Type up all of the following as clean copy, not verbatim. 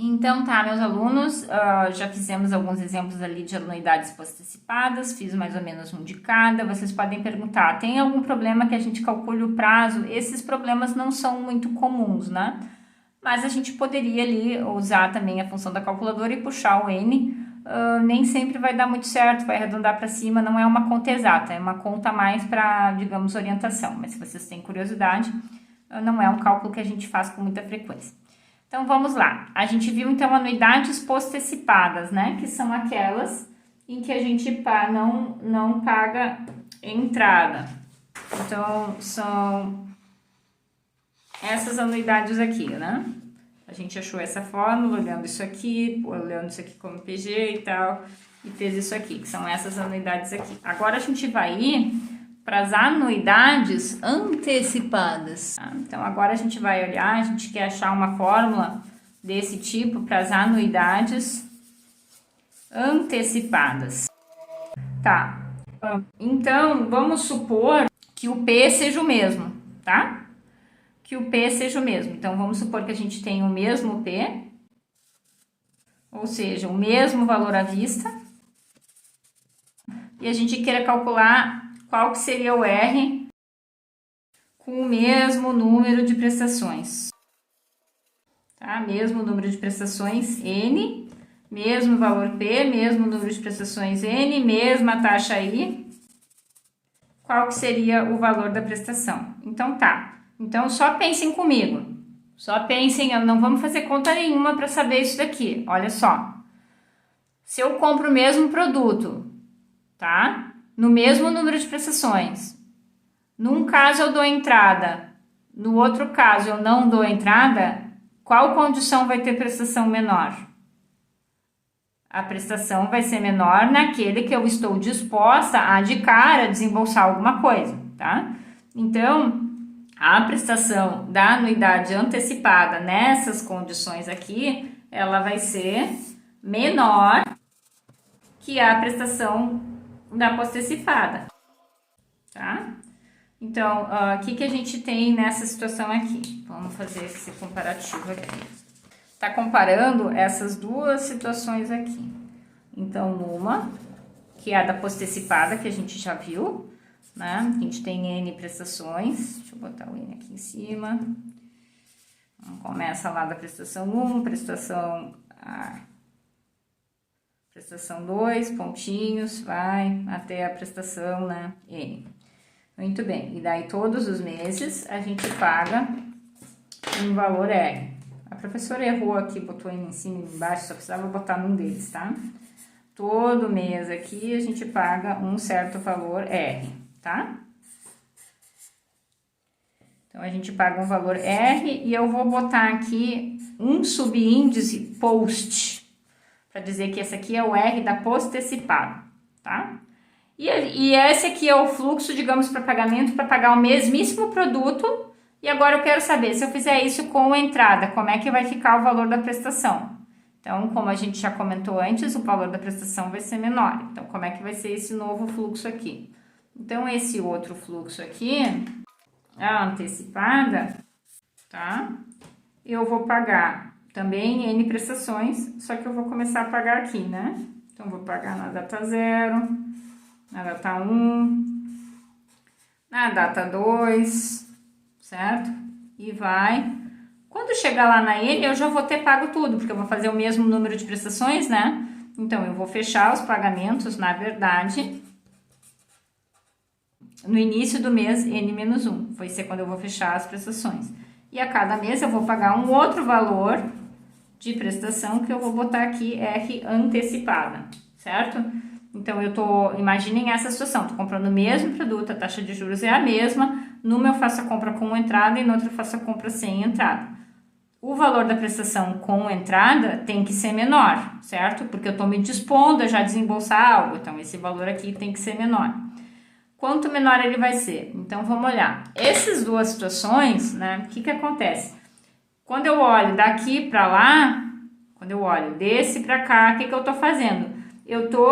Então tá, meus alunos, já fizemos alguns exemplos ali de anuidades postantecipadas, fiz mais ou menos um de cada. Vocês podem perguntar, tem algum problema que a gente calcule o prazo? Esses problemas não são muito comuns, né? Mas a gente poderia ali usar também a função da calculadora e puxar o N. Nem sempre vai dar muito certo, vai arredondar para cima, não é uma conta exata, é uma conta mais para, digamos, orientação. Mas se vocês têm curiosidade, não é um cálculo que a gente faz com muita frequência. Então, vamos lá. A gente viu, então, anuidades postantecipadas, né? Que são aquelas em que a gente não paga entrada. Então, são essas anuidades aqui, né? A gente achou essa fórmula, olhando isso aqui como PG e tal, e fez isso aqui, que são essas anuidades aqui. Agora, a gente vai ir para as anuidades antecipadas. Então, agora a gente vai olhar, a gente quer achar uma fórmula desse tipo para as anuidades antecipadas. Tá, então vamos supor que o P seja o mesmo, tá? Que o P seja o mesmo. Então, vamos supor que a gente tem o mesmo P, ou seja, o mesmo valor à vista, e a gente queira calcular qual que seria o R com o mesmo número de prestações. Tá? Mesmo número de prestações N, mesmo valor P, mesmo número de prestações N, mesma taxa I. Qual que seria o valor da prestação? Então tá. Então só pensem comigo. Só pensem, não vamos fazer conta nenhuma para saber isso daqui. Olha só. Se eu compro o mesmo produto, tá? No mesmo número de prestações. Num caso eu dou entrada, no outro caso eu não dou entrada, qual condição vai ter prestação menor? A prestação vai ser menor naquele que eu estou disposta a de cara desembolsar alguma coisa, tá? Então, a prestação da anuidade antecipada nessas condições aqui, ela vai ser menor que a prestação da postantecipada, tá? Então, o que a gente tem nessa situação aqui? Vamos fazer esse comparativo aqui. Tá comparando essas duas situações aqui. Então, numa, que é a da postantecipada, que a gente já viu, né? A gente tem N prestações. Deixa eu botar o N aqui em cima. Então, começa lá da prestação 1, prestação 2, pontinhos, vai até a prestação, né, N. Muito bem, e daí todos os meses a gente paga um valor R. A professora errou aqui, botou N em cima e embaixo, só precisava botar num deles, tá? Todo mês aqui a gente paga um certo valor R, tá? Então, a gente paga um valor R e eu vou botar aqui um subíndice post, para dizer que esse aqui é o R da postantecipada, tá? E esse aqui é o fluxo, digamos, para pagamento, para pagar o mesmíssimo produto. E agora eu quero saber, se eu fizer isso com entrada, como é que vai ficar o valor da prestação? Então, como a gente já comentou antes, o valor da prestação vai ser menor. Então, como é que vai ser esse novo fluxo aqui? Então, esse outro fluxo aqui, a antecipada, tá? Eu vou pagar também N prestações, só que eu vou começar a pagar aqui, né? Então, vou pagar na data 0, na data 1, na data 2, certo? E vai. Quando chegar lá na N, eu já vou ter pago tudo, porque eu vou fazer o mesmo número de prestações, né? Então, eu vou fechar os pagamentos, na verdade, no início do mês N-1. Vai ser quando eu vou fechar as prestações. E a cada mês eu vou pagar um outro valor de prestação que eu vou botar aqui R antecipada, certo? Então, imaginem essa situação, tô comprando o mesmo produto, a taxa de juros é a mesma, numa eu faço a compra com entrada e noutra eu faço a compra sem entrada. O valor da prestação com entrada tem que ser menor, certo? Porque eu tô me dispondo a já desembolsar algo, então esse valor aqui tem que ser menor. Quanto menor ele vai ser? Então, vamos olhar. Essas duas situações, né, o que acontece? Quando eu olho daqui para lá, quando eu olho desse para cá, o que eu tô fazendo? Eu tô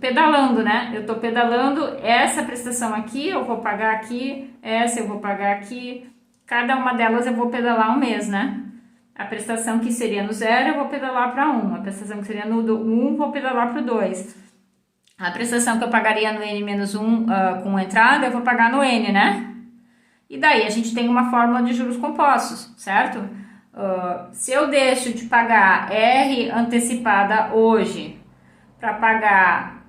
pedalando, né? Eu tô pedalando essa prestação aqui, eu vou pagar aqui, essa eu vou pagar aqui, cada uma delas eu vou pedalar um mês, né? A prestação que seria no 0, eu vou pedalar para 1. A prestação que seria no 1, vou pedalar para o 2. A prestação que eu pagaria no N-1 com entrada, eu vou pagar no N, né? E daí a gente tem uma fórmula de juros compostos, certo? Se eu deixo de pagar R antecipada hoje para pagar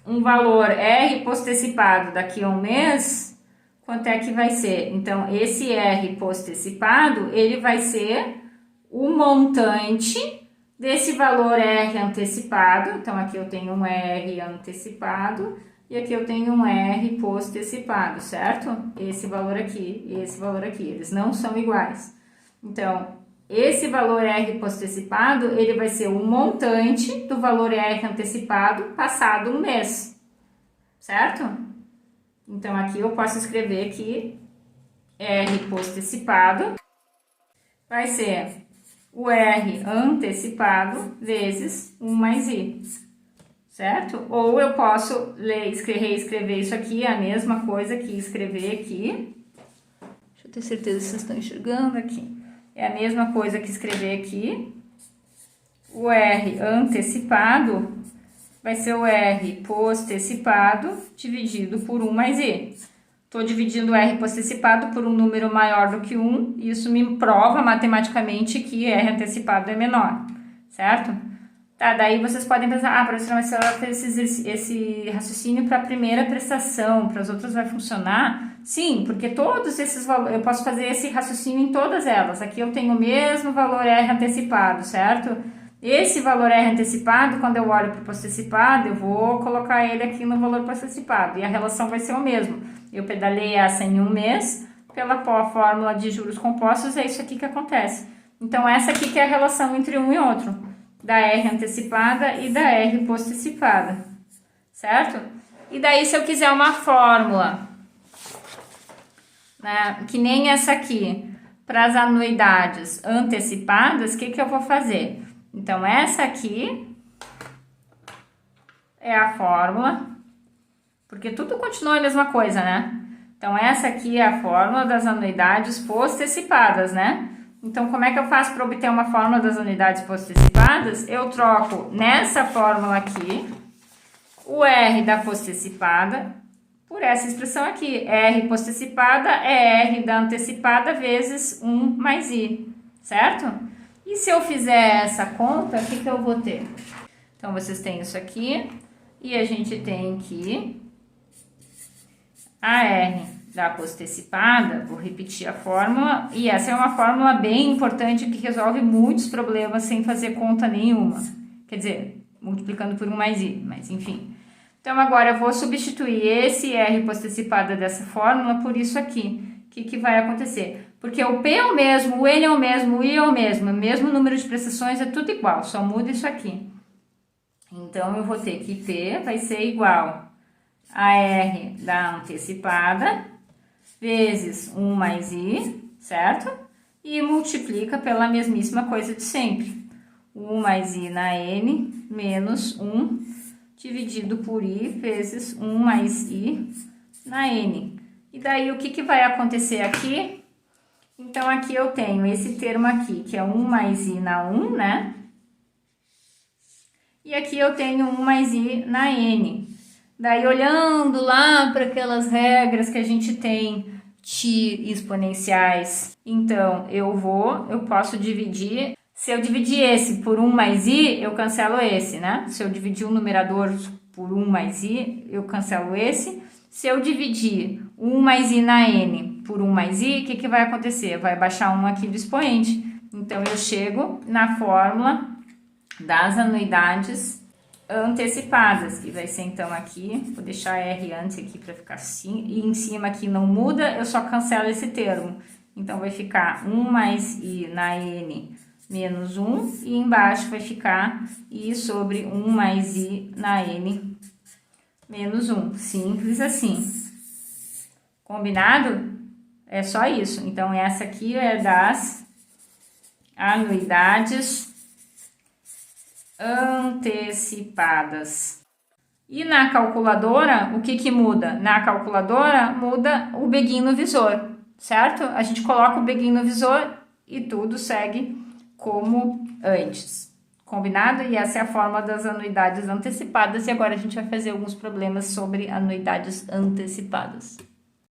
um valor R postecipado daqui a um mês, quanto é que vai ser? Então, esse R postecipado, ele vai ser o montante desse valor R antecipado. Então, aqui eu tenho um R antecipado e aqui eu tenho um R postecipado, certo? Esse valor aqui e esse valor aqui, eles não são iguais. Então, esse valor R postecipado, ele vai ser o montante do valor R antecipado passado um mês, certo? Então, aqui eu posso escrever que R postecipado vai ser o R antecipado vezes 1 mais I, certo? Ou eu posso reescrever isso aqui, a mesma coisa que escrever aqui. Deixa eu ter certeza se vocês estão enxergando aqui. É a mesma coisa que escrever aqui. O R antecipado vai ser o R postecipado dividido por 1 mais I. Estou dividindo o R postecipado por um número maior do que 1, e isso me prova matematicamente que R antecipado é menor, certo? Tá, daí vocês podem pensar, professora, mas se ela fez esse raciocínio para a primeira prestação, para as outras vai funcionar? Sim, porque todos esses valores, eu posso fazer esse raciocínio em todas elas. Aqui eu tenho o mesmo valor R antecipado, certo? Esse valor R antecipado, quando eu olho para o postecipado, eu vou colocar ele aqui no valor postecipado, e a relação vai ser o mesmo. Eu pedalei essa em um mês, pela fórmula de juros compostos, é isso aqui que acontece. Então, essa aqui que é a relação entre um e outro, da R antecipada e da R postecipada, certo? E daí, se eu quiser uma fórmula, né, que nem essa aqui, para as anuidades antecipadas, o que eu vou fazer? Então, essa aqui é a fórmula, porque tudo continua a mesma coisa, né? Então, essa aqui é a fórmula das anuidades postecipadas, né? Então, como é que eu faço para obter uma fórmula das anuidades postecipadas? Eu troco nessa fórmula aqui o R da postecipada por essa expressão aqui. R postecipada é R da antecipada vezes 1 mais I, certo? E se eu fizer essa conta, o que eu vou ter? Então, vocês têm isso aqui e a gente tem aqui a R da postecipada, vou repetir a fórmula, e essa é uma fórmula bem importante que resolve muitos problemas sem fazer conta nenhuma. Quer dizer, multiplicando por 1 mais I, mas enfim. Então, agora eu vou substituir esse R postecipada dessa fórmula por isso aqui. O que vai acontecer? Porque o P é o mesmo, o N é o mesmo, o I é o mesmo número de prestações é tudo igual, só muda isso aqui. Então, eu vou ter que P vai ser igual a R da antecipada vezes 1 mais I, certo? E multiplica pela mesmíssima coisa de sempre. 1 mais I na N menos 1 dividido por I vezes 1 mais I na N. E daí, o que vai acontecer aqui? Então, aqui eu tenho esse termo aqui, que é 1 mais I na 1, né? E aqui eu tenho 1 mais I na N. Daí, olhando lá para aquelas regras que a gente tem de exponenciais, então, eu posso dividir. Se eu dividir esse por 1 mais I, eu cancelo esse, né? Se eu dividir o numerador por 1 mais I, eu cancelo esse. Se eu dividir 1 mais I na N por 1 mais I, o que vai acontecer? Vai baixar 1 aqui do expoente. Então, eu chego na fórmula das anuidades antecipadas, que vai ser então aqui, vou deixar R antes aqui para ficar assim, e em cima aqui não muda, eu só cancelo esse termo. Então, vai ficar 1 mais I na N menos 1, e embaixo vai ficar I sobre 1 mais I na N menos 1. Simples assim. Combinado? É só isso. Então, essa aqui é das anuidades antecipadas. E na calculadora, o que muda? Na calculadora, muda o beguinho no visor, certo? A gente coloca o beguinho no visor e tudo segue como antes. Combinado? E essa é a forma das anuidades antecipadas. E agora a gente vai fazer alguns problemas sobre anuidades antecipadas.